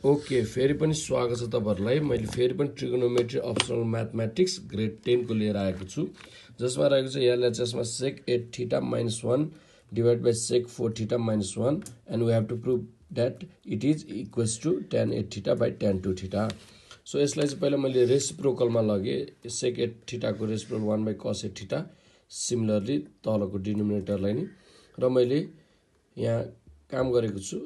Okay, फेरि पनि स्वागत छ तपाईहरुलाई। मैले फेरि पनि ट्रिगोनोमेट्री अप्सनल म्याथमेटिक्स ग्रेड 10 को लिएर आएको छु, जसमा रहेको छ एलएचएसमा sec 8 theta minus 1 divided by sec 4 theta minus 1 and we have to prove that it is equals to tan 8 theta by tan 2 theta. So यसलाई चाहिँ पहिला मैले रेसिप्रोकलमा लगे, sec 8 थीटा को reciprocal 1 by cos 8 theta, similarly तलको डिनोमिनेटरलाई नि र मैले यहाँ काम गरेको छु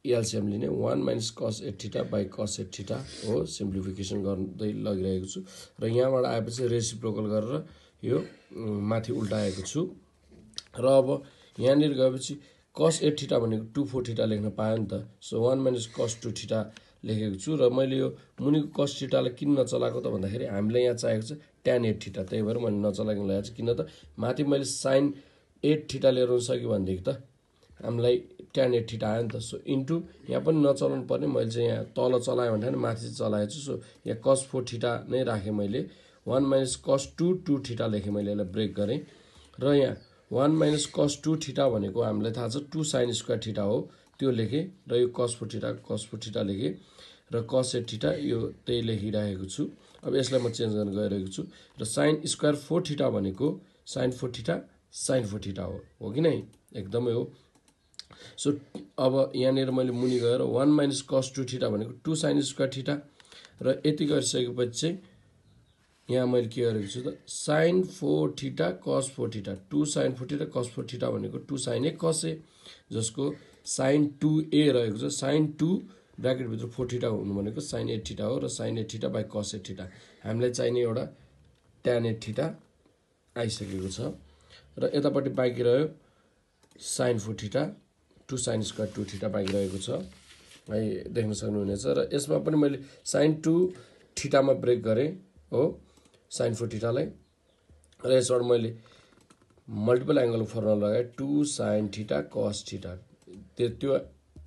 एलसीएम लिने 1 minus cos 8 theta by cos 8 theta हो, सिम्प्लिफिकेसन गर्दै लगिरहेको छु र यहाँबाट आएपछि रेसिप्रोकल गरेर यो माथि उल्टाएको छु र अब यहाँनिर गएपछि cos 8 theta भनेको 2 4 theta लेख्न पायो नि त। सो 1 minus cos 2 theta लेखेको छु र मैले यो मुनिको cos theta लाई किन नचलाएको त भन्दाखेरि हामीले यहाँ चाहिएको छ tan 8 theta, त्यही भएर मैले नचलाएको ल्याएको छु। किन त माथि मैले sin 8 theta लिएर आउन सके भनेदेखि त हामीलाई tan 8 theta आयो नि त। सो इन्टु यहाँ पनि नचलाउनु पर्ने, मैले चाहिँ यहाँ तल चलाएँ भन्दा नि माथि चलाएको छु। सो यहाँ cos 4 theta नै राखेँ मैले, 1 minus cos 2 theta लेखेँ मैले, यसलाई ब्रेक गरेँ र यहाँ 1 minus cos 2 theta भनेको हामीलाई थाहा छ 2 sin square theta हो, त्यो लेखेँ र यो cos 4 theta लेखेँ र cos 8 theta यो त्यही लेखिरहेको छु। अब यसलाई म चेन्ज गर्न गइरहेको छु र sin square 4 theta भनेको sin 4 theta हो कि नै, एकदमै हो। सो अब यहाँनिर मैले मुनि गएर 1 minus cos 2 theta भनेको 2 sin square theta र यति गरिसकेपछि चाहिँ यहाँ मैले के गरेको छु त sin 4 theta cos 4 theta, 2 sin 4 theta cos 4 theta भनेको 2 sin a cos a, जसको sin 2a रहेको छ। sin 2 ब्र्याकेट भित्र 4 theta हुनु भनेको sin 8 theta हो र sin 8 theta by cos 8 theta, हामीलाई चाहिने एउटा tan 8 theta आइसकेको छ र यतापट्टि बाँकी रह्यो sin 4 theta 2 sin square 2 theta बाँकी रहेको छ है, देख्न सक्नुहुनेछ। र यसमा पनि मैले sin 2 theta मा ब्रेक गरेँ हो sin 4 theta लाई र यसबाट मैले मल्टिपल एंगल फर्मुला लगाएँ 2 sin theta cos theta, त्यो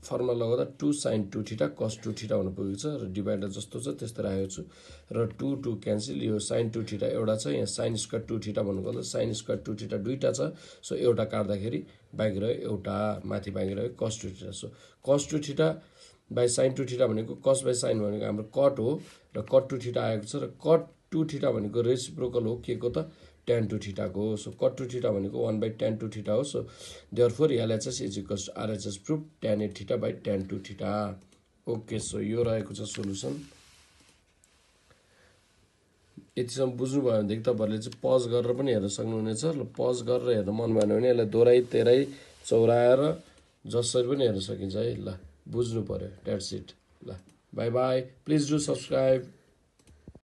फर्मुला लगाउँदा 2 sin 2 theta cos 2 theta हुन पुगेको छ र डिभाइडर जस्तो छ त्यस्तो राखेको छु र 2 2 क्यान्सल, यो sin 2 theta एउटा छ, यहाँ sin square 2 theta भन्नुको sin square 2 theta दुईटा छ। सो एउटा काट्दाखेरि बाँकी रह्यो एउटा, माथि बाँकी रह्यो cos 2 theta। So cos 2 theta by sin 2 theta भनेको cos by sin भनेको हाम्रो cot हो र cot 2 theta आएको छ र cot 2 theta भनेको रेसिप्रोकल हो के को त tan 2 theta को। सो cot 2 theta भनेको 1 by tan 2 theta हो। So therefore LHS is equals to RHS proof tan 8 theta by tan 2 theta। Okay, so यो रहेको छ सोलुसन। यतिसम्म बुझ्नुभयो भनेदेखि तपाईँहरूले चाहिँ पज गरेर पनि हेर्न सक्नुहुनेछ र पज गरेर हेर्न मन भएन भने यसलाई दोहोऱ्याइ तेह्राइ चौराएर जसरी पनि हेर्न सकिन्छ है। ल बुझ्नु पर्यो, द्याट्स इट। ल by by, please do subscribe.